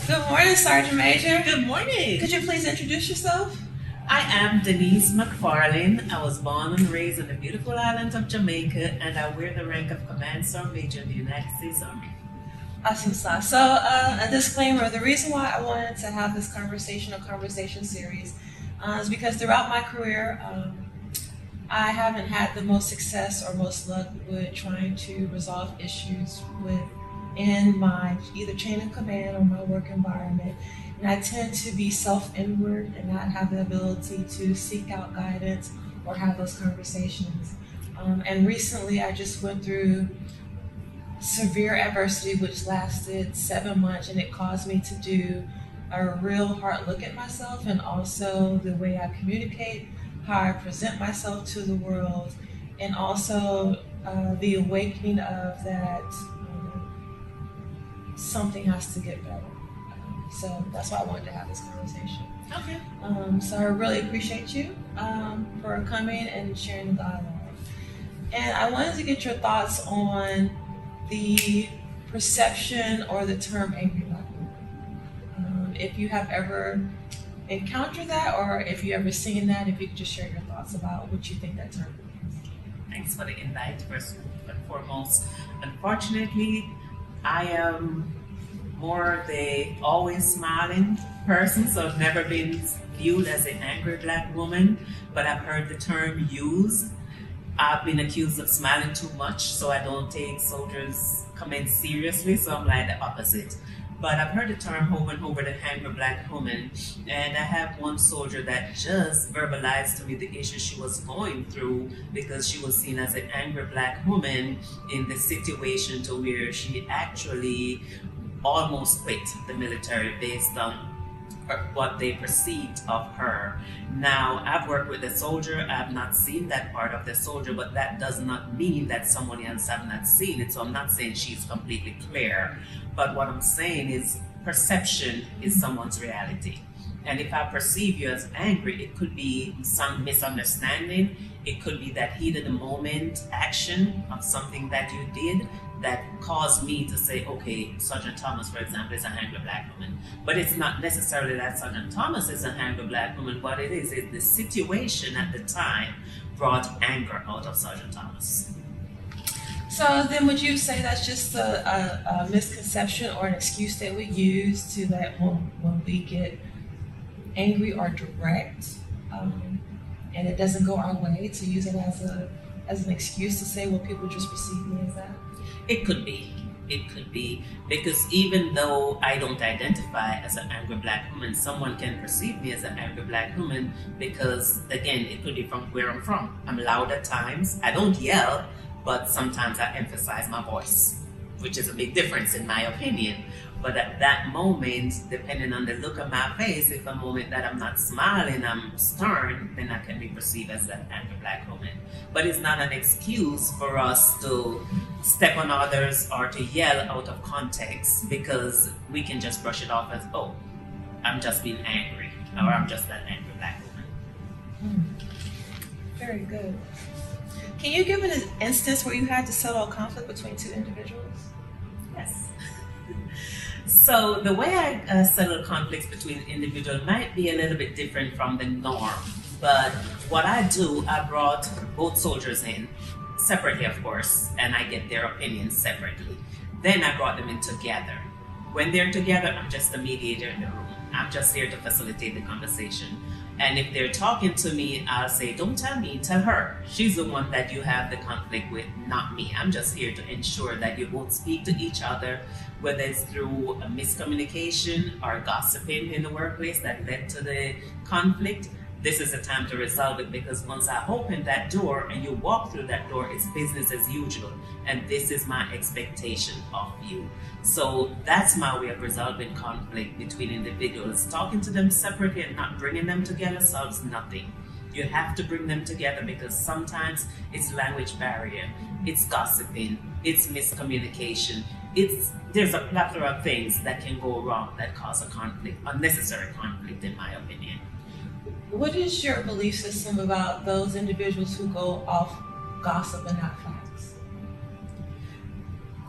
Good morning, Sergeant Major. Good morning. Could you please introduce yourself? I am Denise McFarlane. I was born and raised on the beautiful island of Jamaica, and I wear the rank of Command Sergeant Major in the United States Army. Awesome sauce. So, a disclaimer, the reason why I wanted to have this conversation series is because throughout my career, I haven't had the most success or most luck with trying to resolve issues in my either chain of command or my work environment. And I tend to be self-inward and not have the ability to seek out guidance or have those conversations. And recently I just went through severe adversity which lasted 7 months, and it caused me to do a real hard look at myself and also the way I communicate, how I present myself to the world, and also the awakening of that something has to get better. So that's why I wanted to have this conversation. Okay. So I really appreciate you for coming and sharing the dialogue. And I wanted to get your thoughts on the perception or the term angry black woman. If you have ever encountered that, or if you ever seen that, if you could just share your thoughts about what you think that term means. Thanks for the invite, first and foremost. Unfortunately, I am more the always smiling person, so I've never been viewed as an angry black woman, but I've heard the term used. I've been accused of smiling too much, so I don't take soldiers' comments seriously, so I'm like the opposite. But I've heard the term over and over, the angry black woman, and I have one soldier that just verbalized to me the issue she was going through because she was seen as an angry black woman in the situation to where she actually almost quit the military based on what they perceived of her. Now, I've worked with the soldier, I've not seen that part of the soldier, but that does not mean that someone else have not seen it, so I'm not saying she's completely clear. But what I'm saying is perception is someone's reality. And if I perceive you as angry, it could be some misunderstanding, it could be that heat of the moment action of something that you did that caused me to say, okay, Sergeant Thomas, for example, is an angry black woman. But it's not necessarily that Sergeant Thomas is an angry black woman. What it is the situation at the time brought anger out of Sergeant Thomas. So then would you say that's just a misconception or an excuse that we use to that when we get angry or direct, and it doesn't go our way, to use it as an excuse to say, well, people just perceive me as that? It could be, because even though I don't identify as an angry black woman, someone can perceive me as an angry black woman because, again, it could be from where I'm from. I'm loud at times, I don't yell, but sometimes I emphasize my voice, which is a big difference in my opinion. But at that moment, depending on the look of my face, if a moment that I'm not smiling, I'm stern, then I can be perceived as an angry black woman. But it's not an excuse for us to step on others or to yell out of context, because we can just brush it off as, oh, I'm just being angry, or I'm just an angry black woman. Very good. Can you give an instance where you had to settle a conflict between two individuals? Yes. So the way I settle conflicts between individuals might be a little bit different from the norm. But what I do, I brought both soldiers in, separately of course, and I get their opinions separately. Then I brought them in together. When they're together, I'm just the mediator in the room. I'm just here to facilitate the conversation. And if they're talking to me, I'll say, don't tell me, tell her. She's the one that you have the conflict with, not me. I'm just here to ensure that you won't speak to each other, whether it's through a miscommunication or gossiping in the workplace that led to the conflict. This is a time to resolve it, because once I open that door and you walk through that door, it's business as usual. And this is my expectation of you. So that's my way of resolving conflict between individuals. Talking to them separately and not bringing them together solves nothing. You have to bring them together, because sometimes it's language barrier, it's gossiping, it's miscommunication. There's a plethora of things that can go wrong that cause a conflict, unnecessary conflict in my opinion. What is your belief system about those individuals who go off gossip and not facts?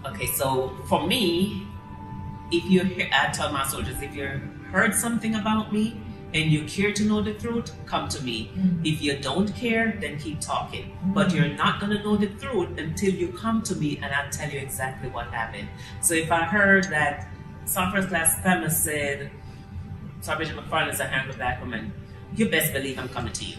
Okay, so for me, I tell my soldiers, if you heard something about me and you care to know the truth, come to me. If you don't care, then keep talking. But you're not going to know the truth until you come to me and I'll tell you exactly what happened. So if I heard that some first class Thomas said, Sergeant McFarland is a handle black woman, you best believe I'm coming to you.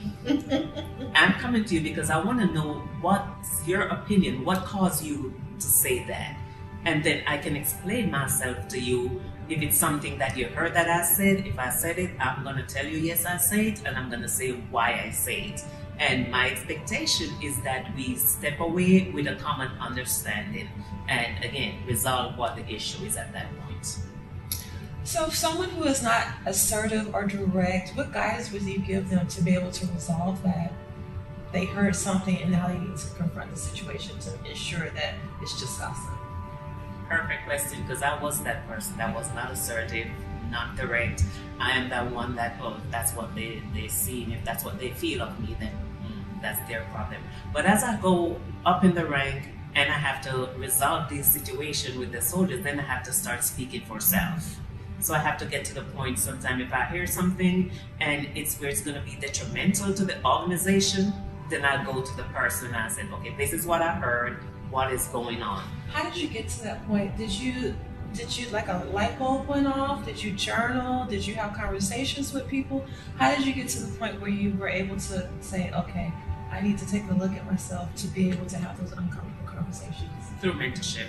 I'm coming to you because I want to know what's your opinion, what caused you to say that. And then I can explain myself to you. If it's something that you heard that I said, if I said it, I'm going to tell you, yes, I say it, and I'm going to say why I say it. And my expectation is that we step away with a common understanding and, again, resolve what the issue is at that point. So if someone who is not assertive or direct, what guidance would you give them to be able to resolve that? They heard something and now they need to confront the situation to ensure that it's just gossip. Perfect question, because I was that person that was not assertive, not direct. I am that one that, oh, that's what they see, and if that's what they feel of me, then that's their problem. But as I go up in the rank and I have to resolve this situation with the soldiers, then I have to start speaking for self. So I have to get to the point sometime if I hear something and it's where it's going to be detrimental to the organization, then I go to the person and I say, okay, this is what I heard. What is going on? How did you get to that point? Did you like a light bulb went off? Did you journal? Did you have conversations with people? How did you get to the point where you were able to say, okay, I need to take a look at myself to be able to have those uncomfortable conversations? Through mentorship.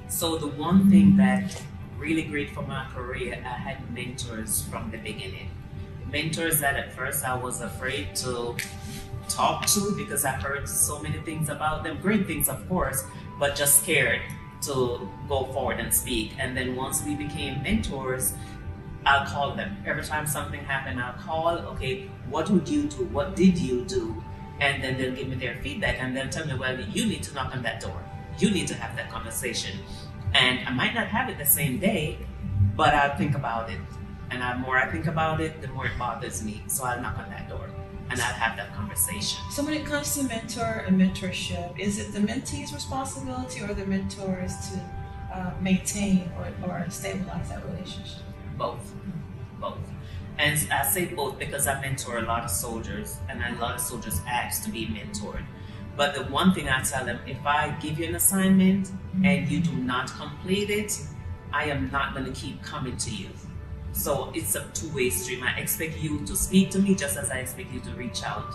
So the one thing that really great for my career, I had mentors from the beginning. Mentors that at first I was afraid to talk to because I heard so many things about them, great things of course, but just scared to go forward and speak. And then once we became mentors, I'll call them. Every time something happened, I'll call, okay, what would you do? What did you do? And then they'll give me their feedback and they'll tell me, well, you need to knock on that door. You need to have that conversation. And I might not have it the same day, but I'll think about it. And the more I think about it, the more it bothers me. So I'll knock on that door and I'll have that conversation. So when it comes to mentor and mentorship, is it the mentee's responsibility or the mentor's to maintain or stabilize that relationship? Both. And I say both because I mentor a lot of soldiers and a lot of soldiers ask to be mentored. But the one thing I tell them, if I give you an assignment and you do not complete it, I am not going to keep coming to you. So it's a two-way stream. I expect you to speak to me just as I expect you to reach out,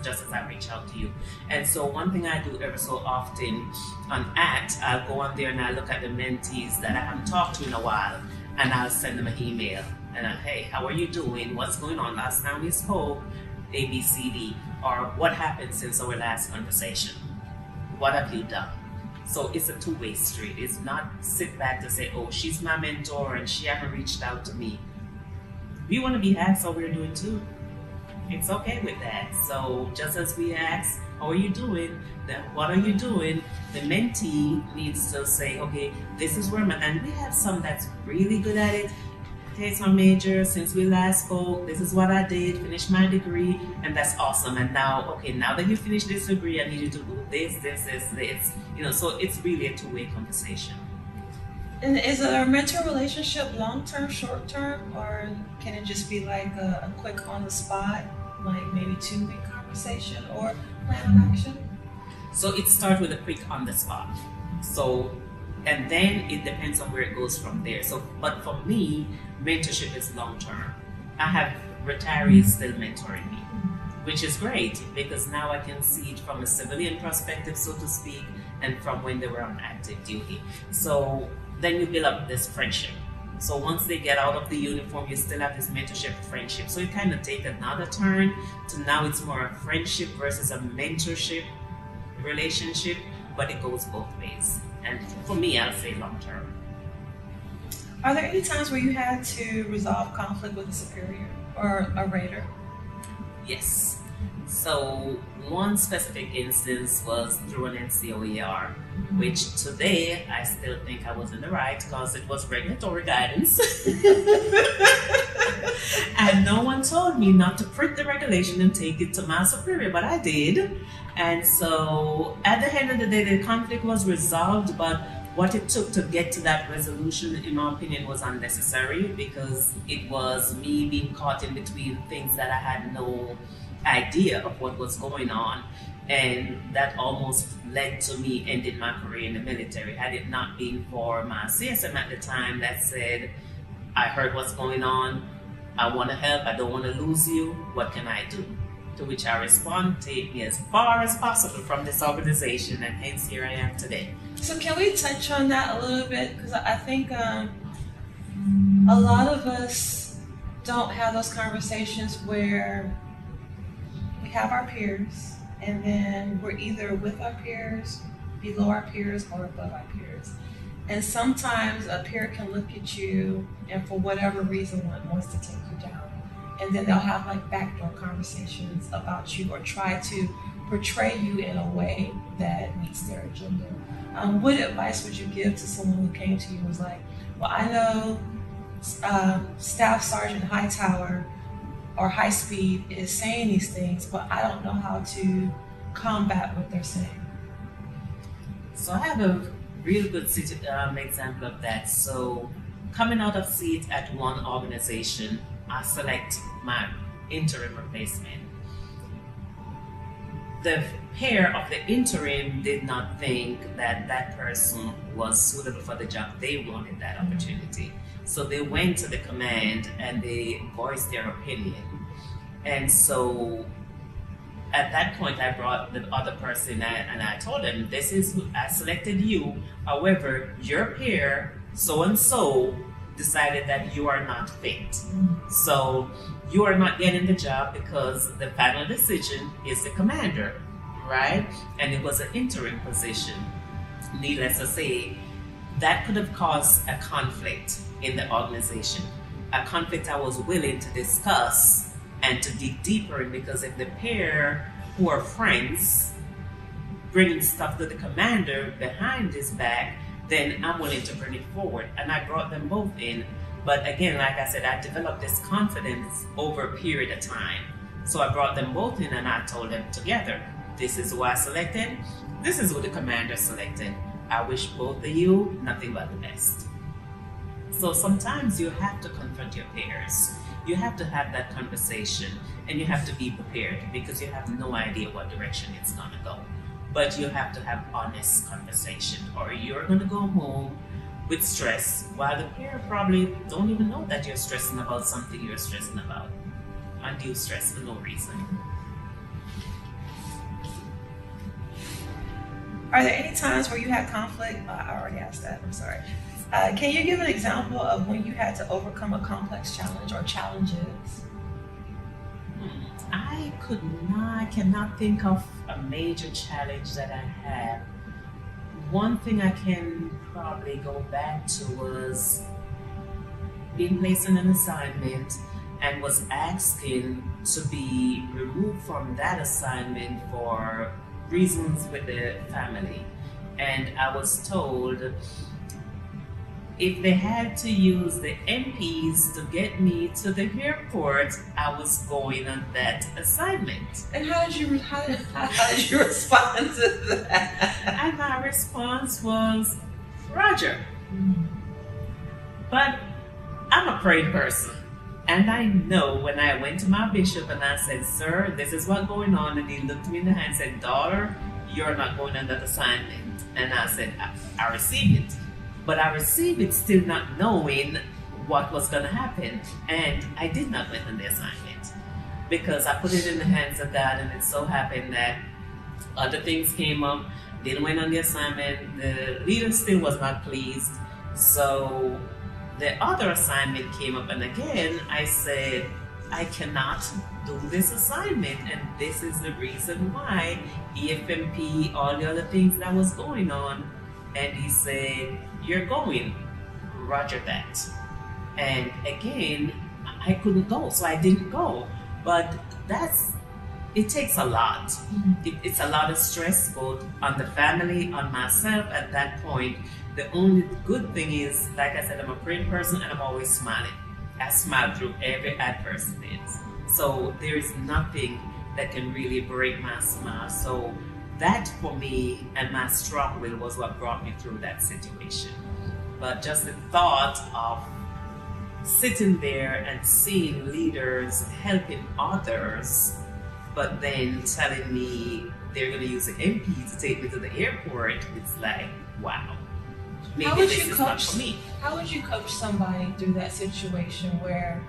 just as I reach out to you. And so one thing I do ever so often on ACT, I'll go on there and I look at the mentees that I haven't talked to in a while, and I'll send them an email. And hey, how are you doing? What's going on? Last time we spoke, A, B, C, D. Or what happened since our last conversation? What have you done? So it's a two-way street. It's not sit back to say, oh, she's my mentor and she haven't reached out to me. We want to be asked how we're doing too. It's okay with that. So just as we ask, how are you doing? Then what are you doing? The mentee needs to say, okay, this is where I'm at. And we have some that's really good at it. Okay, it's my major, since we last spoke, this is what I did, finished my degree, and that's awesome. And now, okay, now that you finished this degree, I need you to do this. So it's really a two-way conversation. And is a mentor relationship long-term, short-term, or can it just be like a quick on-the-spot, like maybe 2-week conversation or plan of action? So it starts with a quick on-the-spot. And then it depends on where it goes from there. But for me, mentorship is long-term. I have retirees still mentoring me, which is great because now I can see it from a civilian perspective, so to speak, and from when they were on active duty. So then you build up this friendship. So once they get out of the uniform, you still have this mentorship friendship. So you kind of take another turn to now it's more a friendship versus a mentorship relationship, but it goes both ways. And for me, I'll say long term. Are there any times where you had to resolve conflict with a superior or a raider? Yes. So one specific instance was through an NCOER, which today I still think I was in the right because it was regulatory guidance. And no one told me not to print the regulation and take it to my superior, but I did. And so at the end of the day, the conflict was resolved, but what it took to get to that resolution, in my opinion, was unnecessary because it was me being caught in between things that I had no idea of what was going on. And that almost led to me ending my career in the military. Had it not been for my CSM at the time that said, I heard what's going on, I want to help, I don't want to lose you, what can I do? To which I respond, take me as far as possible from this organization, and hence here I am today. So can we touch on that a little bit? Because I think a lot of us don't have those conversations where we have our peers and then we're either with our peers, below our peers, or above our peers. And sometimes a peer can look at you and for whatever reason wants to take you down. And then they'll have like backdoor conversations about you or try to portray you in a way that meets their agenda. What advice would you give to someone who came to you and was like, well, I know Staff Sergeant Hightower or High Speed is saying these things, but I don't know how to combat what they're saying? So I have a real good example of that. So coming out of seat at one organization, I select my interim replacement. The pair of the interim did not think that that person was suitable for the job. They wanted that opportunity. So they went to the command and they voiced their opinion. And so at that point, I brought the other person and I told them, this is who I selected you. However, your peer, so-and-so, decided that you are not fit. So you are not getting the job because the final decision is the commander, right? And it was an interim position. Needless to say, that could have caused a conflict in the organization. A conflict I was willing to discuss and to dig deeper in, because if the pair who are friends bringing stuff to the commander behind his back, then I'm willing to bring it forward. And I brought them both in. But again, like I said, I developed this confidence over a period of time. So I brought them both in and I told them together, this is who I selected, this is who the commander selected. I wish both of you nothing but the best. So sometimes you have to confront your peers. You have to have that conversation and you have to be prepared because you have no idea what direction it's gonna go. But you have to have honest conversation or you're gonna go home with stress while the peer probably don't even know that you're stressing about something you're stressing about. Undue stress for no reason. Are there any times where you had conflict? I already asked that, I'm sorry. Can you give an example of when you had to overcome a complex challenge or challenges? I cannot think of a major challenge that I had. One thing I can probably go back to was being placed on an assignment and was asking to be removed from that assignment for reasons with the family. And I was told if they had to use the MPs to get me to the airport, I was going on that assignment. And how did you respond to that? And my response was, Roger. But I'm a praying person. And I know when I went to my bishop and I said, sir, this is what's going on. And he looked me in the eye and said, daughter, you're not going on that assignment. And I said, I received it. But I received it still not knowing what was going to happen. And I did not went on the assignment because I put it in the hands of God. And it so happened that other things came up, didn't went on the assignment. The leader still was not pleased. So the other assignment came up. And again, I said, I cannot do this assignment. And this is the reason why, EFMP, all the other things that was going on. And he said, you're going, Roger that. And again, I couldn't go, so I didn't go. But it takes a lot. It's a lot of stress both on the family, on myself at that point. The only good thing is, like I said, I'm a praying person and I'm always smiling. I smile through every adversity. So there is nothing that can really break my smile. So that for me and my strong will was what brought me through that situation. But just the thought of sitting there and seeing leaders helping others, but then telling me they're going to use the MP to take me to the airport, it's like, wow, maybe this is not for me. How would you coach somebody through that situation where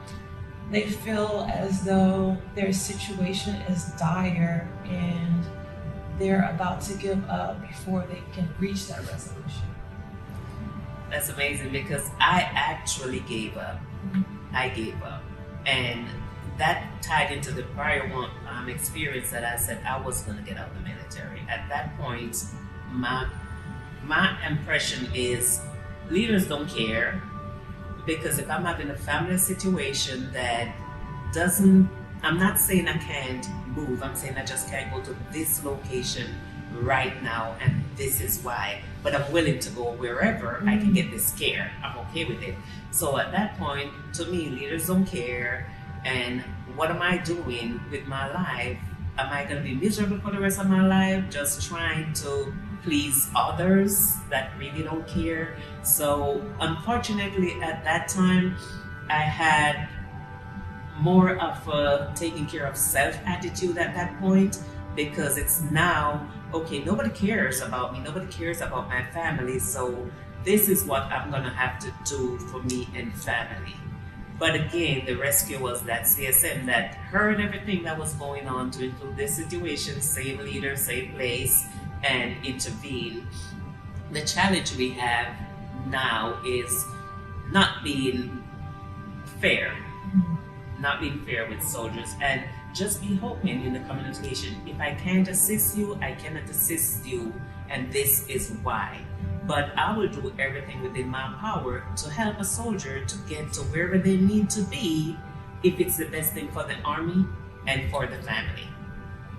they feel as though their situation is dire and they're about to give up before they can reach that resolution? That's amazing, because I actually gave up. I gave up. And that tied into the prior one experience that I said I was going to get out of the military. At that point, my impression is leaders don't care, because if I'm having a family situation that doesn't, I'm not saying I can't move, I'm saying I just can't go to this location right now, and this is why, but I'm willing to go wherever I can get this care. I'm okay with it. So at that point, to me, leaders don't care. And what am I doing with my life? Am I going to be miserable for the rest of my life just trying to please others that really don't care? So unfortunately, at that time, I had more of a taking care of self attitude at that point, because it's now, okay, nobody cares about me, nobody cares about my family, so this is what I'm gonna have to do for me and family. But again, the rescue was that CSM that heard everything that was going on, to include this situation, same leader, same place, and intervene. The challenge we have now is not being fair, with soldiers, and just be open in the communication. If I can't assist you, I cannot assist you, and this is why. But I will do everything within my power to help a soldier to get to wherever they need to be, if it's the best thing for the Army and for the family.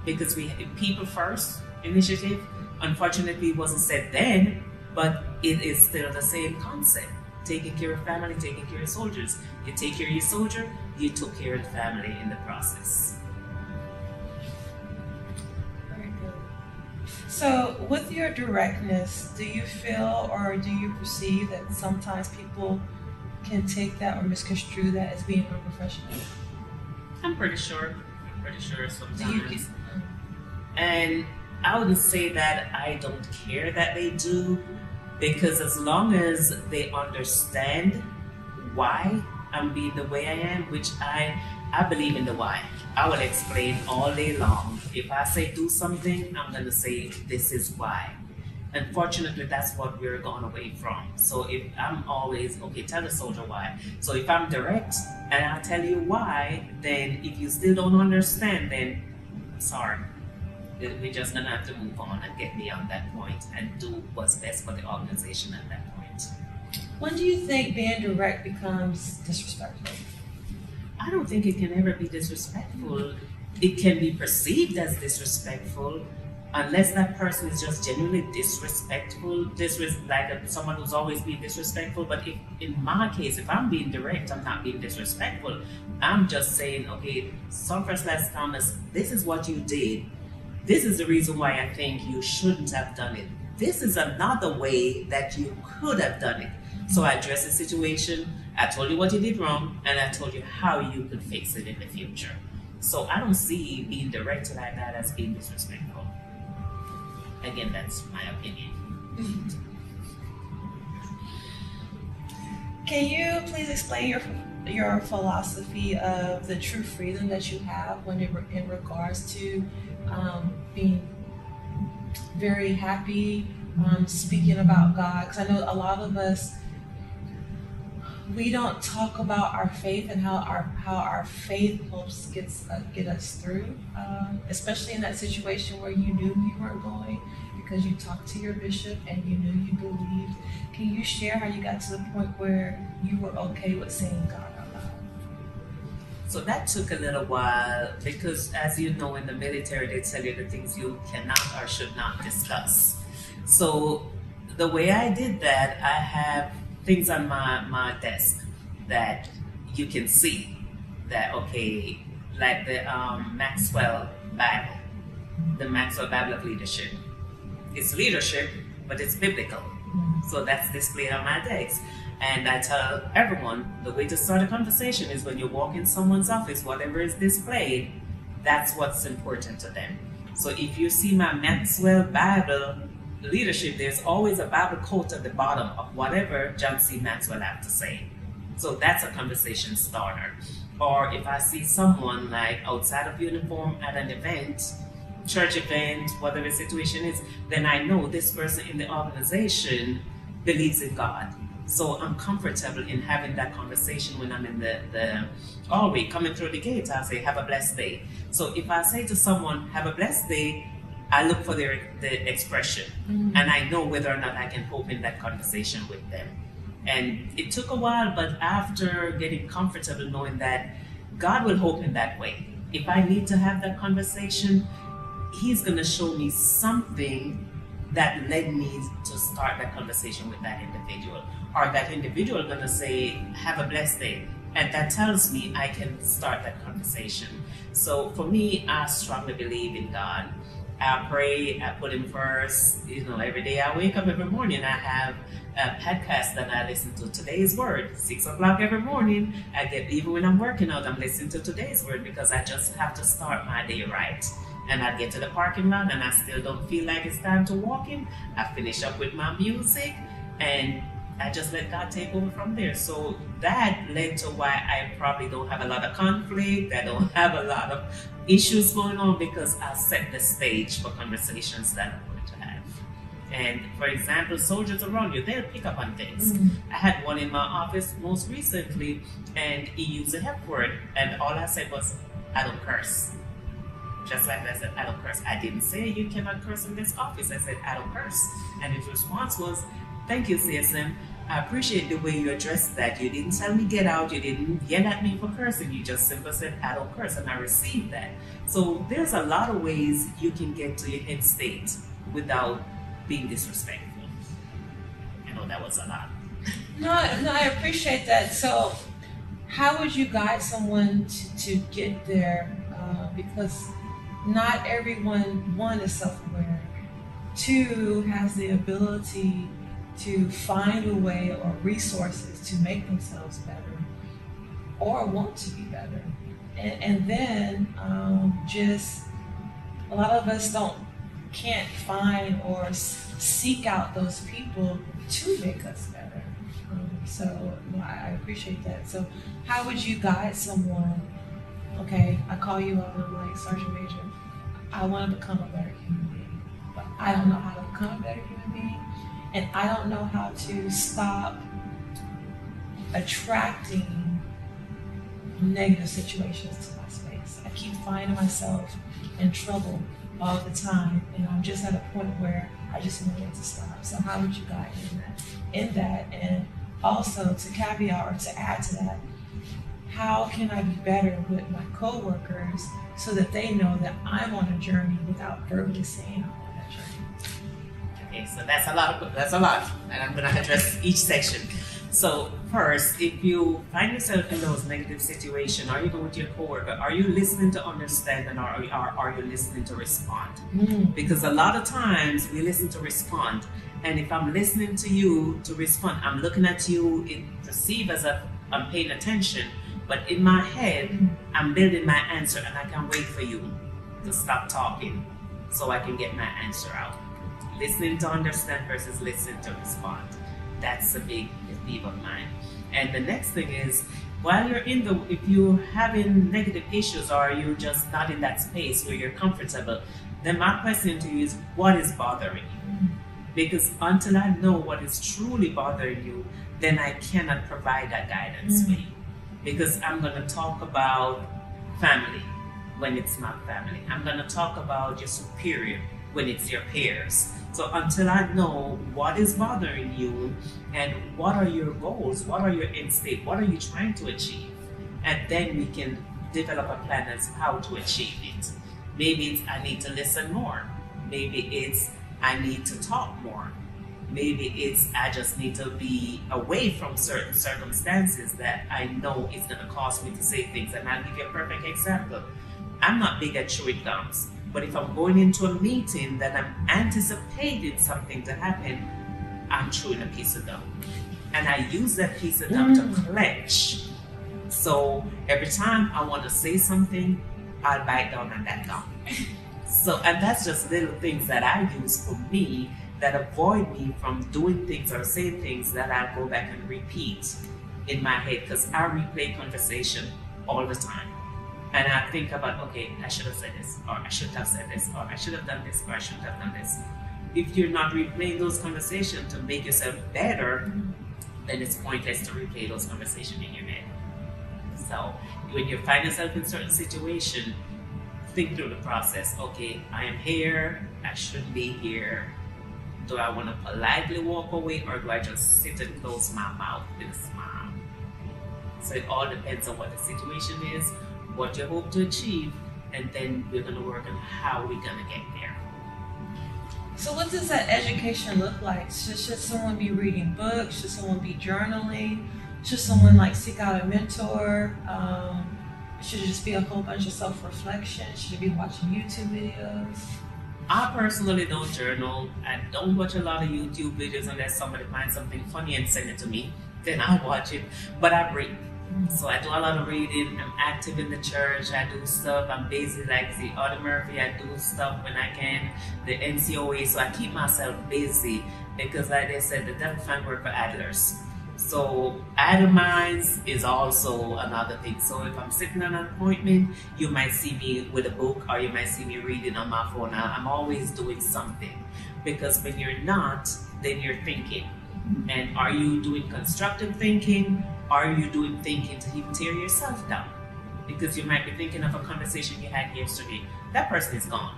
Because we people first initiative, unfortunately, wasn't said then, but it is still the same concept. Taking care of family, taking care of soldiers. You take care of your soldier, you took care of the family in the process. Very good. So with your directness, do you feel or do you perceive that sometimes people can take that or misconstrue that as being unprofessional? I'm pretty sure sometimes. And I wouldn't say that I don't care that they do, because as long as they understand why I'm being the way I am, which I believe in the why. I will explain all day long. If I say do something, I'm gonna say this is why. Unfortunately, that's what we're gone away from. So if I'm always, okay, tell the soldier why. So if I'm direct and I'll tell you why, then if you still don't understand, then sorry. We're just gonna have to move on and get beyond that point and do what's best for the organization at that point. When do you think being direct becomes disrespectful? I don't think it can ever be disrespectful. It can be perceived as disrespectful unless that person is just genuinely disrespectful, like someone who's always being disrespectful. But if, in my case, if I'm being direct, I'm not being disrespectful. I'm just saying, okay, Sergeant First Class Thomas, this is what you did. This is the reason why I think you shouldn't have done it. This is another way that you could have done it. So I addressed the situation, I told you what you did wrong, and I told you how you could fix it in the future. So I don't see being direct like that as being disrespectful. Again, that's my opinion. Can you please explain your philosophy of the true freedom that you have when in regards to being very happy, speaking about God? Because I know a lot of us, we don't talk about our faith and how our faith helps get us through, especially in that situation where you knew you weren't going because you talked to your bishop and you knew you believed. Can you share how you got to the point where you were okay with saying God out loud? So that took a little while because, as you know, in the military, they tell you the things you cannot or should not discuss. So the way I did that, I have things on my desk that you can see that, okay, like the Maxwell Bible. the Maxwell Bible of Leadership. It's leadership, but it's biblical. So that's displayed on my decks. And I tell everyone, the way to start a conversation is when you walk in someone's office, whatever is displayed, that's what's important to them. So if you see my Maxwell Bible Leadership, there's always a Bible quote at the bottom of whatever John C. Maxwell have to say. So that's a conversation starter. Or if I see someone like outside of uniform at an event, church event, whatever the situation is, then I know this person in the organization believes in God. So I'm comfortable in having that conversation when I'm in the hallway, coming through the gate. I'll say, have a blessed day. So if I say to someone, have a blessed day, I look for the expression, and I know whether or not I can open that conversation with them. And it took a while, but after getting comfortable knowing that God will open that way. If I need to have that conversation, He's going to show me something that led me to start that conversation with that individual. Or that individual going to say, have a blessed day. And that tells me I can start that conversation. So for me, I strongly believe in God. I pray, I put Him first. Every day I wake up every morning, I have a podcast that I listen to. Today's Word, 6 o'clock every morning. Even when I'm working out, I'm listening to today's Word because I just have to start my day right. And I get to the parking lot and I still don't feel like it's time to walk in. I finish up with my music and I just let God take over from there. So that led to why I probably don't have a lot of conflict. I don't have a lot of issues going on because I set the stage for conversations that I'm going to have. And for example, soldiers around you, they'll pick up on things. I had one in my office most recently and he used a F word and all I said was, I don't curse. Just like that, I said, I don't curse. I didn't say you cannot curse in this office. I said, I don't curse. And his response was, thank you, CSM. I appreciate the way you addressed that. You didn't tell me get out. You didn't yell at me for cursing. You just simply said, I don't curse. And I received that. So there's a lot of ways you can get to your end state without being disrespectful. I know that was a lot. No, I appreciate that. So how would you guide someone to get there? Because not everyone, one, is self-aware. Two, has the ability to find a way or resources to make themselves better or want to be better. And then just a lot of us can't find or seek out those people to make us better. So I appreciate that. So how would you guide someone? Okay, I call you up and I'm like, Sergeant Major, I want to become a better human being, but I don't know how to become a better human being, and I don't know how to stop attracting negative situations to my space. I keep finding myself in trouble all the time, and I'm just at a point where I just want it to stop. So how would you guide me in that? And also to caveat or to add to that, how can I be better with my coworkers so that they know that I'm on a journey without verbally saying I'm on that journey? Okay, so that's a lot, and I'm going to address each section. So first, if you find yourself in those negative situations, or even with your coworker, are you listening to understand and are you listening to respond? Because a lot of times we listen to respond, and if I'm listening to you to respond, I'm looking at you, it perceived as if I'm paying attention. But in my head, I'm building my answer and I can wait for you to stop talking so I can get my answer out. Listening to understand versus listening to respond. That's a big theme of mine. And the next thing is, while you're if you're having negative issues or you're just not in that space where you're comfortable, then my question to you is, what is bothering you? Because until I know what is truly bothering you, then I cannot provide that guidance for you. Because I'm going to talk about family when it's not family. I'm going to talk about your superior when it's your peers. So until I know what is bothering you and what are your goals, what are your end state, what are you trying to achieve, and then we can develop a plan as how to achieve it. Maybe it's I need to listen more. Maybe it's I need to talk more. Maybe it's I just need to be away from certain circumstances that I know is going to cause me to say things. And I'll give you a perfect example. I'm not big at chewing gums, But if I'm going into a meeting that I'm anticipating something to happen, I'm chewing a piece of gum. And I use that piece of gum to clench. So every time I want to say something, I'll bite down on that gum. So, and that's just little things that I use for me that avoid me from doing things or saying things that I'll go back and repeat in my head, because I replay conversation all the time. And I think about, okay, I should have said this, or I should have said this, or I should have done this, or I should have done this. If you're not replaying those conversations to make yourself better, then it's pointless to replay those conversations in your head. So when you find yourself in certain situation, think through the process. Okay, I am here, I should be here. Do I want to politely walk away, or do I just sit and close my mouth with a smile? So it all depends on what the situation is, what you hope to achieve, and then we're going to work on how we're going to get there. So what does that education look like? Should someone be reading books? Should someone be journaling? Should someone like seek out a mentor? Should it just be a whole bunch of self-reflection? Should it be watching YouTube videos? I personally don't journal. I don't watch a lot of YouTube videos unless somebody finds something funny and send it to me. Then I'll watch it. But I read. So I do a lot of reading. I'm active in the church. I do stuff. I'm busy like the Audie Murphy. I do stuff when I can. The NCOA. So I keep myself busy because, like they said, the devil find work for idlers. So idle minds is also another thing. So if I'm sitting on an appointment, you might see me with a book, or you might see me reading on my phone. I'm always doing something, because when you're not, then you're thinking. And are you doing constructive thinking? Are you doing thinking to even tear yourself down? Because you might be thinking of a conversation you had yesterday. That person is gone.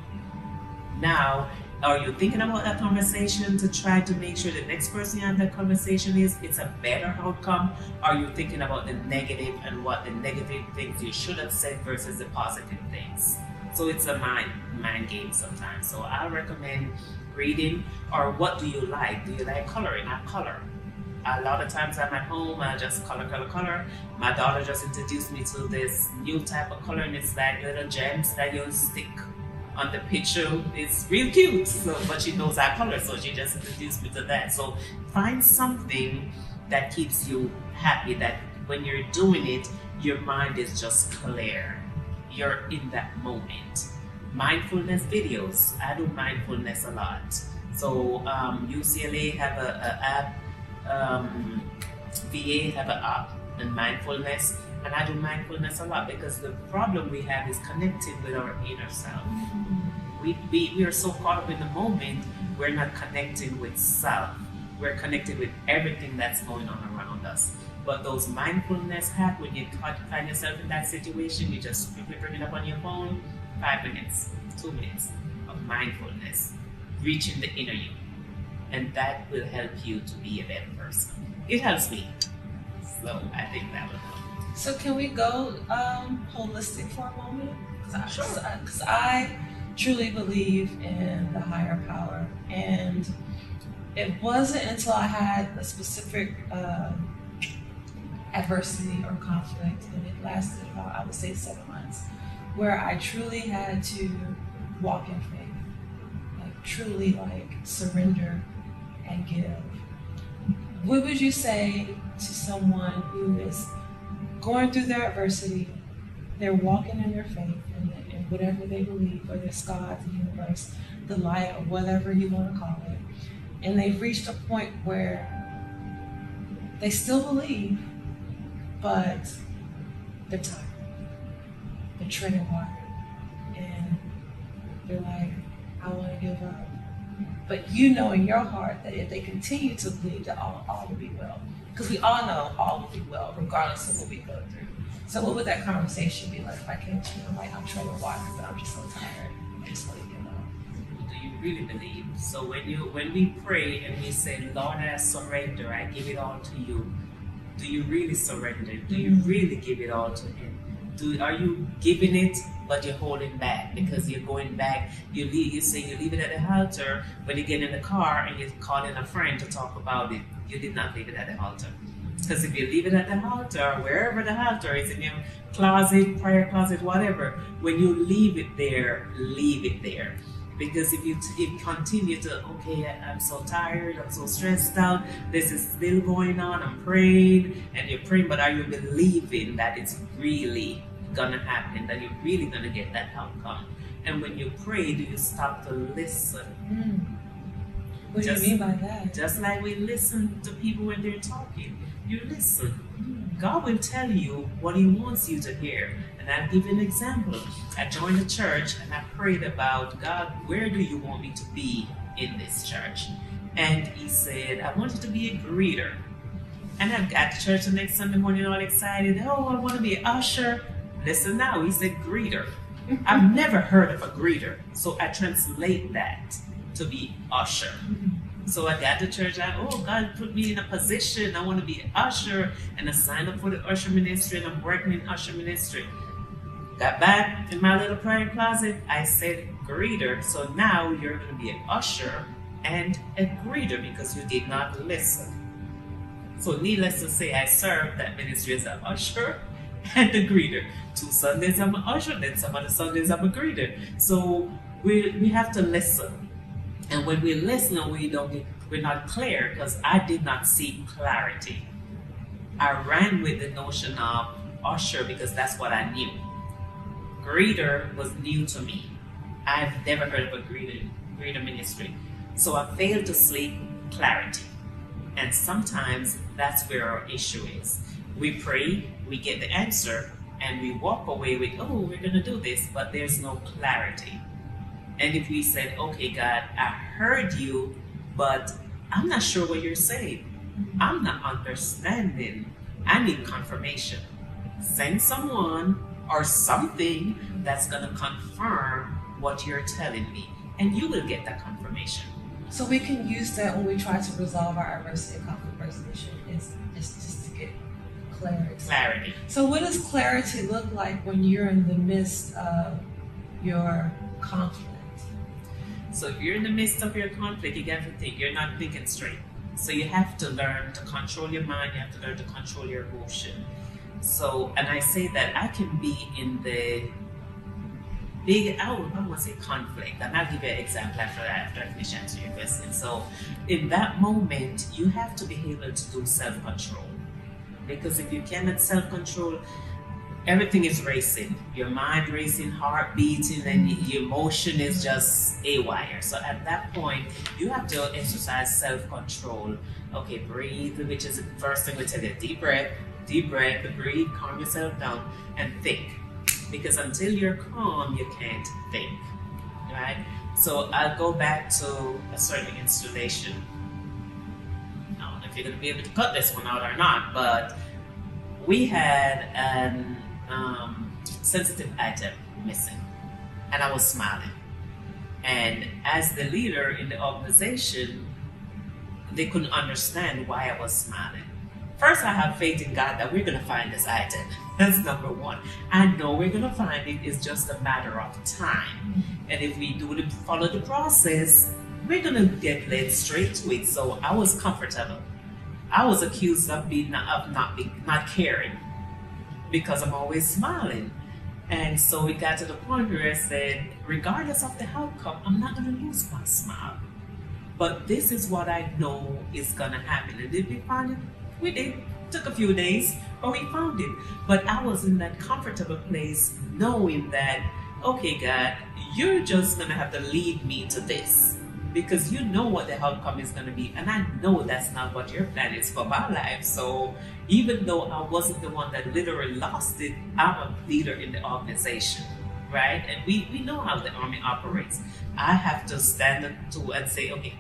Now, are you thinking about that conversation to try to make sure the next person you have that conversation it's a better outcome? Are you thinking about the negative and what the negative things you should have said versus the positive things? So it's a mind game sometimes. So I recommend reading. Or what do you like? Do you like coloring? I color. A lot of times I'm at home, I just color. My daughter just introduced me to this new type of color, and it's like little gems that you stick on the picture. It's real cute. So, but she knows I color, so she just introduced me to that. So find something that keeps you happy, that when you're doing it, your mind is just clear. You're in that moment. Mindfulness videos. I do mindfulness a lot. So UCLA have a app. VA have an app and mindfulness, and I do mindfulness a lot because the problem we have is connecting with our inner self. We are so caught up in the moment, we're not connecting with self. We're connected with everything that's going on around us. But those mindfulness apps, when you find yourself in that situation, you just quickly bring it up on your phone, 5 minutes, 2 minutes of mindfulness, reaching the inner you. And that will help you to be a better person. It helps me. So I think that will help. So can we go holistic for a moment? Because I truly believe in the higher power. And it wasn't until I had a specific adversity or conflict, and it lasted about, I would say, 7 months, where I truly had to walk in faith. Like truly surrender and give. What would you say to someone who is going through their adversity, they're walking in their faith in whatever they believe, whether it's God, the universe, the light, or whatever you want to call it, and they've reached a point where they still believe, but they're tired, they're treading water, and they're like, I want to give up. But you know in your heart that if they continue to believe, that all will be well. Because we all know all will be well, regardless of what we go through. So what would that conversation be like if I came to you and I'm treading water, but I'm just so tired, I just want to give up? Do you really believe? So when we pray and we say, Lord, I surrender, I give it all to you, do you really surrender? Do you really give it all to Him? Are you giving it, but you're holding back because you're going back? You say you leave it at the altar, when you get in the car and you're calling a friend to talk about it, you did not leave it at the altar. Because if you leave it at the altar, wherever the altar is, in your closet, prayer closet, whatever, when you leave it there, leave it there. Because if you continue to, okay, I'm so tired, I'm so stressed out, this is still going on, I'm praying, and you're praying, but are you believing that it's really gonna happen, that you're really gonna get that outcome? And when you pray, do you stop to listen? What do you mean by that? Just like we listen to people when they're talking, you listen. God will tell you what He wants you to hear. And I'll give you an example. I joined a church and I prayed about, God, where do you want me to be in this church? And He said, I want you to be a greeter. And I got to church the next Sunday morning all excited. Oh, I want to be an usher. Listen now, He said greeter. I've never heard of a greeter. So I translate that to be usher. So I got to church, God put me in a position, I want to be an usher, and I signed up for the usher ministry, and I'm working in usher ministry. Got back in my little prayer closet, I said greeter, so now you're going to be an usher and a greeter because you did not listen. So needless to say, I served that ministry as an usher and a greeter. 2 Sundays I'm an usher, then some other Sundays I'm a greeter. So we have to listen. And when we listen, we're not clear, because I did not see clarity. I ran with the notion of usher because that's what I knew. Greeter was new to me. I've never heard of a greeter ministry. So I failed to see clarity. And sometimes that's where our issue is. We pray, we get the answer, and we walk away with, oh, we're going to do this, but there's no clarity. And if we said, okay, God, I heard you, but I'm not sure what you're saying. I'm not understanding. I need confirmation. Send someone or something that's going to confirm what you're telling me, and you will get that confirmation. So we can use that when we try to resolve our adversity and conflict resolution. It's just to get clarity. So what does clarity look like when you're in the midst of your conflict? So if you're in the midst of your conflict, you got to think, you're not thinking straight. So you have to learn to control your mind, you have to learn to control your emotion. So, and I say that I can be in the big, I want to say conflict, and I'll give you an example after I finish answering your question. So in that moment, you have to be able to do self-control. Because if you cannot self-control, everything is racing. Your mind racing, heart beating, and your emotion is just haywire. So at that point, you have to exercise self-control. Okay, breathe, which is the first thing we tell you. Deep breath, breathe, calm yourself down, and think. Because until you're calm, you can't think, right? So I'll go back to a certain installation. I don't know if you're going to be able to cut this one out or not, but we had an sensitive item missing, and I was smiling. And as the leader in the organization, they couldn't understand why I was smiling. First, I have faith in God that we're going to find this item. That's number one. I know we're going to find it. It's just a matter of time. And if we follow the process, we're going to get led straight to it. So I was comfortable. I was accused of not caring, because I'm always smiling. And so it got to the point where I said, regardless of the outcome, I'm not going to lose my smile. But this is what I know is going to happen. And did we find it? We did. Took a few days, but we found it. But I was in that comfortable place knowing that, okay, God, you're just going to have to lead me to this, because you know what the outcome is going to be. And I know that's not what your plan is for my life. So even though I wasn't the one that literally lost it, I'm a leader in the organization, right? And we know how the Army operates. I have to stand up to and say, okay,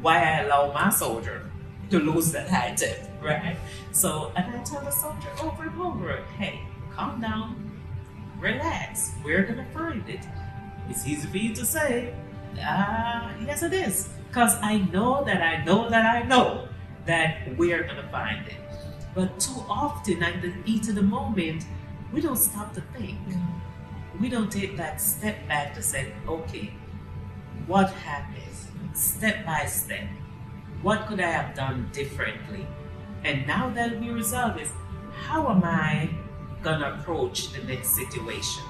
why I allow my soldier to lose that item, right? So, and I tell the soldier over and over, hey, calm down, relax, we're going to find it. It's easy for you to say, yes it is, because I know that we're going to find it. But too often, at the heat of the moment, we don't stop to think. We don't take that step back to say, okay, what happened? Step by step. What could I have done differently? And now that we resolve is, how am I gonna approach the next situation?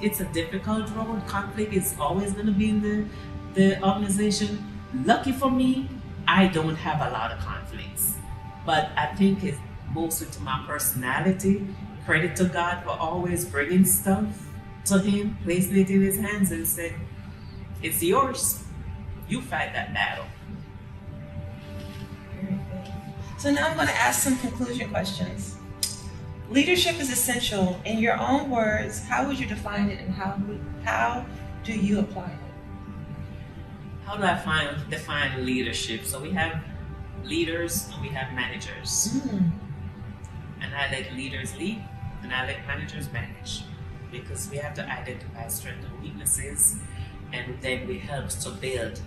It's a difficult road. Conflict is always gonna be in the organization. Lucky for me, I don't have a lot of conflicts. But I think it's mostly to my personality. Credit to God for always bringing stuff to Him, placing it in His hands and saying, it's yours. You fight that battle. Very good. So now I'm going to ask some conclusion questions. Leadership is essential. In your own words, how would you define it and how do you apply it? How do I define leadership? So we have leaders and we have managers. And I let leaders lead and I let managers manage, because we have to identify strengths and weaknesses, and then we help to build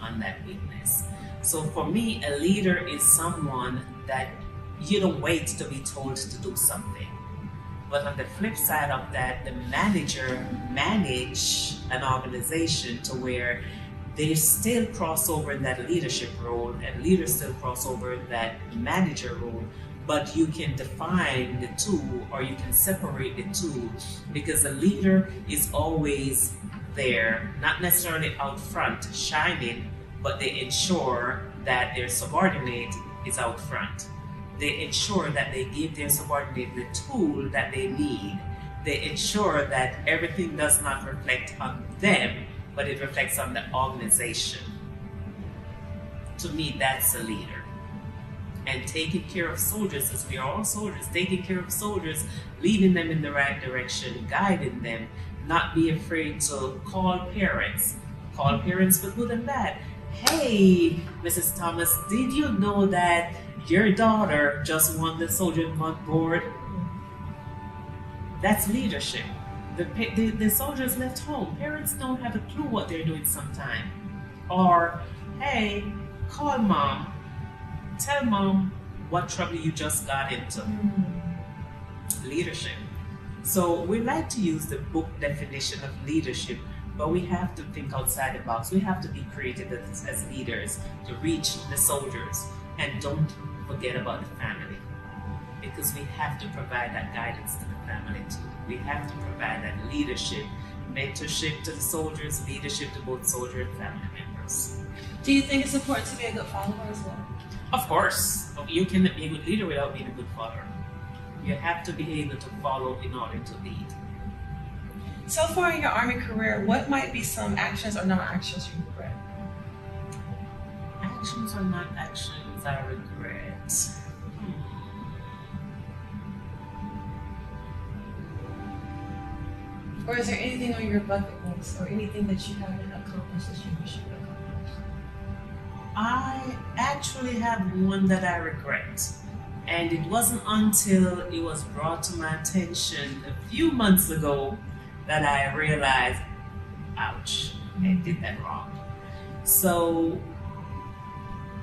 on that weakness. So for me, a leader is someone that you don't wait to be told to do something. But on the flip side of that, the manager manage an organization to where they still cross over in that leadership role and leaders still cross over in that manager role, but you can define the two or you can separate the two, because the leader is always there, not necessarily out front shining, but they ensure that their subordinate is out front. They ensure that they give their subordinate the tool that they need. They ensure that everything does not reflect on them, but it reflects on the organization. To me, that's a leader. And taking care of soldiers, as we are all soldiers, taking care of soldiers, leading them in the right direction, guiding them, not be afraid to call parents for good and bad. Hey, Mrs. Thomas, did you know that your daughter just won the Soldier Month board? That's leadership. The soldiers left home. Parents don't have a clue what they're doing sometimes. Or, hey, call mom. Tell mom what trouble you just got into. Leadership. So we like to use the book definition of leadership, but we have to think outside the box. We have to be creative as leaders to reach the soldiers. And don't forget about the family, because we have to provide that guidance to the family too. We have to provide that leadership, mentorship to the soldiers, leadership to both soldier and family members. Do you think it's important to be a good follower as well? Of course. You cannot be a good leader without being a good follower. You have to be able to follow in order to lead. So far in your Army career, what might be some actions or non-actions you regret? Actions or non-actions I regret? Or is there anything on your bucket list or anything that you haven't accomplished that you wish you would accomplish? I actually have one that I regret. And it wasn't until it was brought to my attention a few months ago that I realized, ouch, I did that wrong. So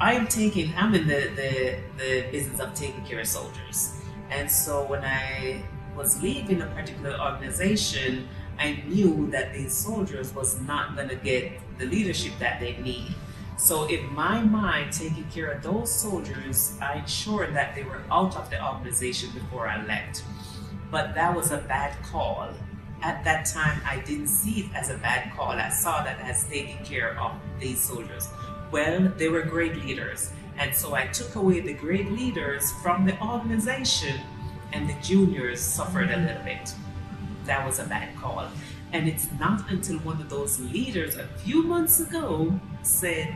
I'm in the business of taking care of soldiers. And so when I was leaving a particular organization, I knew that these soldiers was not going to get the leadership that they need. So in my mind, taking care of those soldiers, I ensured that they were out of the organization before I left. But that was a bad call. At that time, I didn't see it as a bad call. I saw that as taking care of these soldiers. Well, they were great leaders. And so I took away the great leaders from the organization, and the juniors suffered a little bit. That was a bad call. And it's not until one of those leaders a few months ago said,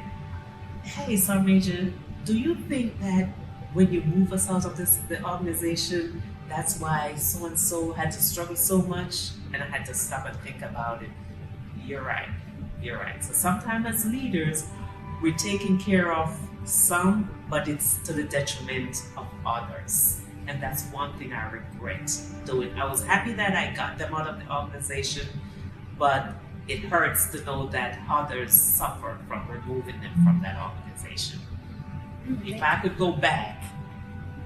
hey, Sergeant Major, do you think that when you move us out of the organization, that's why so-and-so had to struggle so much? And I had to stop and think about it. You're right. So sometimes as leaders, we're taking care of some, but it's to the detriment of others. And that's one thing I regret doing. I was happy that I got them out of the organization, but it hurts to know that others suffer from removing them from that organization. If I could go back,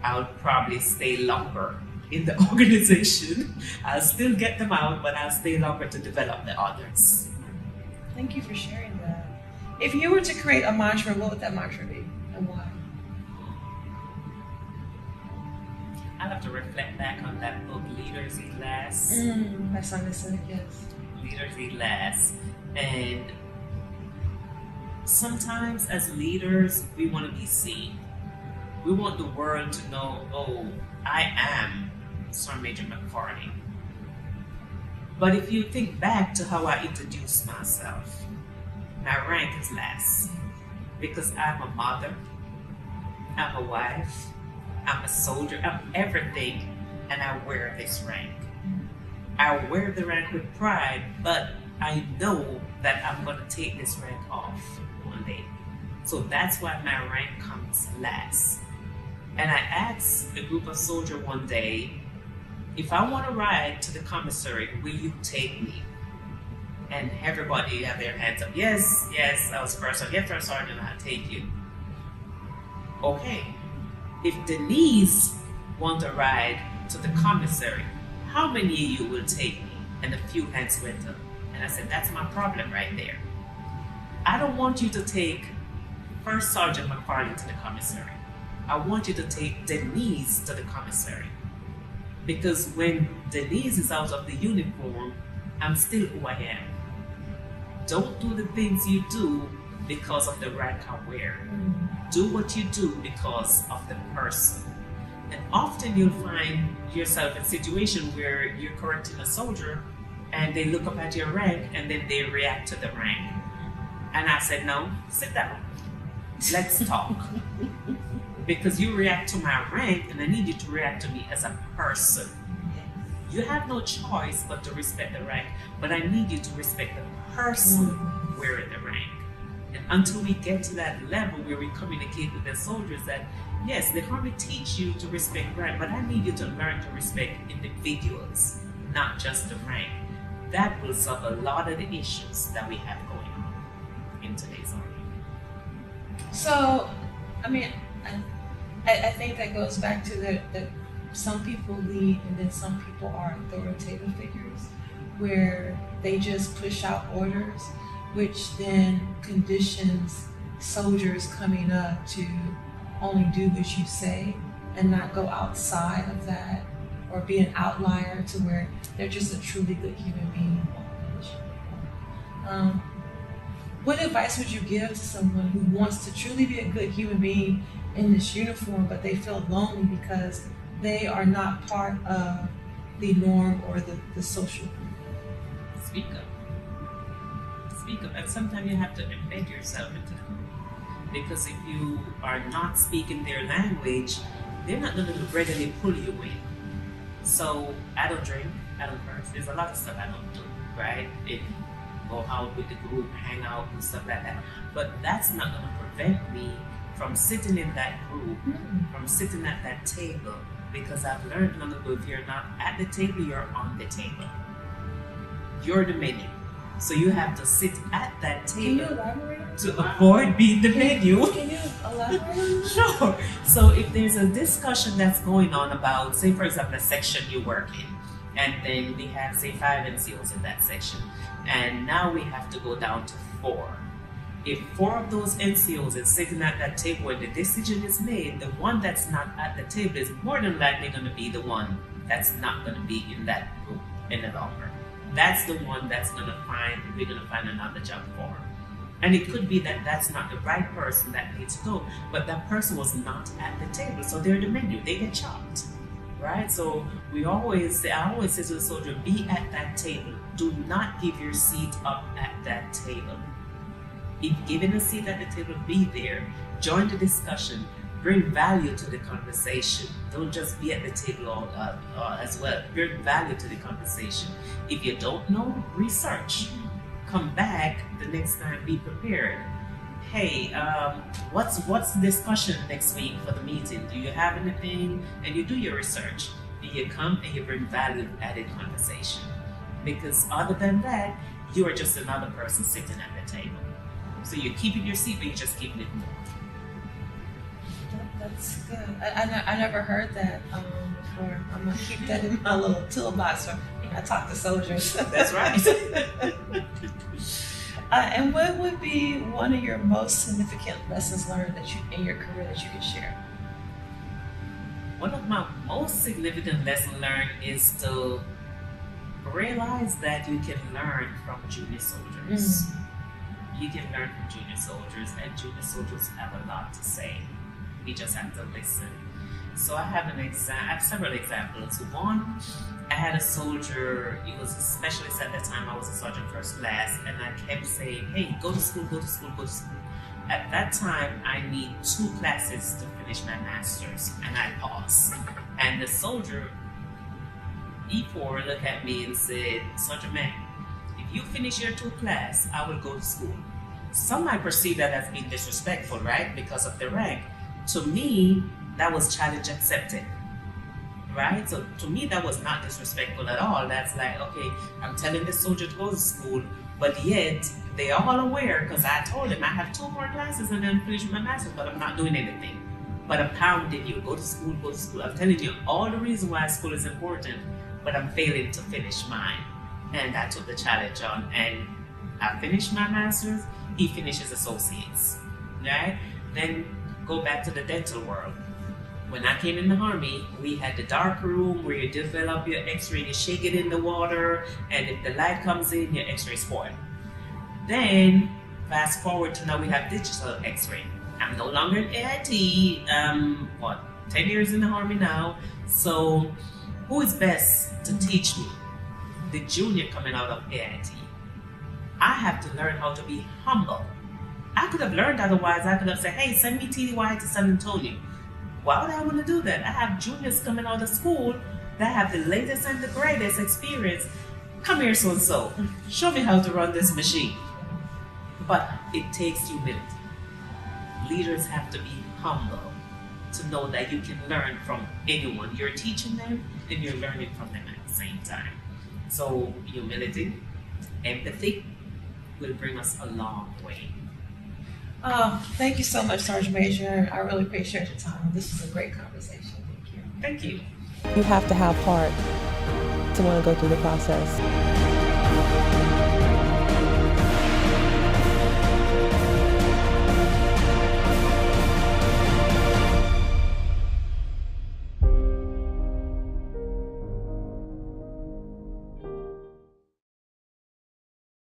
I would probably stay longer in the organization. I'll still get them out, but I'll stay longer to develop the others. Thank you for sharing that. If you were to create a mantra, what would that mantra be and why? I have to reflect back on that book, Leaders Eat Last. By Simon Sinek, yes. Leaders Eat Last. And sometimes as leaders, we want to be seen. We want the world to know, oh, I am Sir Major McFarlane. But if you think back to how I introduced myself, my rank is less. Because I'm a mother, I'm a wife, I'm a soldier, I'm everything, and I wear this rank. I wear the rank with pride, but I know that I'm going to take this rank off one day. So that's why my rank comes last. And I asked a group of soldiers one day, if I want to ride to the commissary, will you take me? And everybody had their hands up. Yes, I was first. Yes, First Sergeant, I'll take you. Okay. If Denise want to ride to the commissary, how many of you will take me? And a few hands went up. And I said, that's my problem right there. I don't want you to take First Sergeant McFarlane to the commissary. I want you to take Denise to the commissary. Because when Denise is out of the uniform, I'm still who I am. Don't do the things you do because of the rank I wear. Do what you do because of the person. And often you'll find yourself in a situation where you're correcting a soldier and they look up at your rank and then they react to the rank. And I said, no, sit down. Let's talk. Because you react to my rank and I need you to react to me as a person. You have no choice but to respect the rank, but I need you to respect the person wearing the rank. And until we get to that level where we communicate with the soldiers that, yes, the Army teach you to respect rank, but I need you to learn to respect individuals, not just the rank. That will solve a lot of the issues that we have going on in today's Army. So, I mean, I think that goes back to that some people lead and then some people are authoritative figures where they just push out orders, which then conditions soldiers coming up to only do what you say and not go outside of that or be an outlier to where they're just a truly good human being. What advice would you give to someone who wants to truly be a good human being in this uniform, but they feel lonely because they are not part of the norm or the social group? Speak up. Speak up. And sometimes you have to embed yourself into them. Because if you are not speaking their language, they're not going to readily pull you in. So I don't drink, I don't curse. There's a lot of stuff I don't do, right? Go out with the group, hang out and stuff like that. But that's not going to prevent me from sitting in that group, from sitting at that table. Because I've learned long ago, if you're not at the table, you're on the table. You're the menu. So you have to sit at that table. Can you elaborate? To avoid being the menu. Can you elaborate? Sure. So if there's a discussion that's going on about, say for example, a section you work in, and then we have, say, 5 NCOs in that section, and now we have to go down to 4. If 4 of those NCOs is sitting at that table when the decision is made, the one that's not at the table is more than likely going to be the one that's not going to be in that group any longer. That's the one that's going to we're going to find another job for. And it could be that that's not the right person that needs to go, but that person was not at the table, so they're the menu, they get chopped, right? So I always say to the soldier, be at that table. Do not give your seat up at that table. If given a seat at the table, be there, join the discussion, bring value to the conversation. Don't just be at the table as well. Bring value to the conversation. If you don't know, research. Come back the next time, be prepared. Hey, what's the discussion next week for the meeting? Do you have anything? And you do your research. And you come and you bring value added conversation. Because other than that, you are just another person sitting at the table. So you're keeping your seat, but you're just keeping it moved. That's good. I never heard that before. I'm going to keep that in my little toolbox when I talk to soldiers. That's right. And what would be one of your most significant lessons learned in your career that you could share? one of my most significant lessons learned is to realize that you can learn from junior soldiers. You can learn from junior soldiers, and junior soldiers have a lot to say. We just have to listen. So I have several examples. One, I had a soldier, he was a specialist at that time, I was a sergeant first class, and I kept saying, hey, go to school, go to school, go to school. At that time, I need 2 classes to finish my master's, and I paused. And the soldier, E4, looked at me and said, Sergeant Man, if you finish your 2 class, I will go to school. Some might perceive that as being disrespectful, right? Because of the rank. To me, that was challenge accepted, right? So to me, that was not disrespectful at all. That's like, okay, I'm telling the soldier to go to school, but yet they are all aware, because I told them I have 2 more classes and then finish my master's, but I'm not doing anything. But I'm pounding you, go to school, go to school. I'm telling you all the reasons why school is important, but I'm failing to finish mine. And I took the challenge on, and I finished my master's, he finishes associates, right? Then go back to the dental world. When I came in the Army, we had the dark room where you develop your x-ray, you shake it in the water, and if the light comes in, your x-ray spoiled. Then, fast forward to now we have digital x-ray. I'm no longer in AIT, 10 years in the Army now. So, who is best to teach me? The junior coming out of AIT. I have to learn how to be humble. I could have learned otherwise. I could have said, hey, send me TDY to San Antonio. Why would I want to do that? I have juniors coming out of school that have the latest and the greatest experience. Come here, so-and-so. Show me how to run this machine. But it takes humility. Leaders have to be humble to know that you can learn from anyone. You're teaching them and you're learning from them at the same time. So humility, empathy will bring us a long way. Thank you so much, Sergeant Major. I really appreciate your time. This was a great conversation. Thank you. Thank you. You have to have heart to want to go through the process.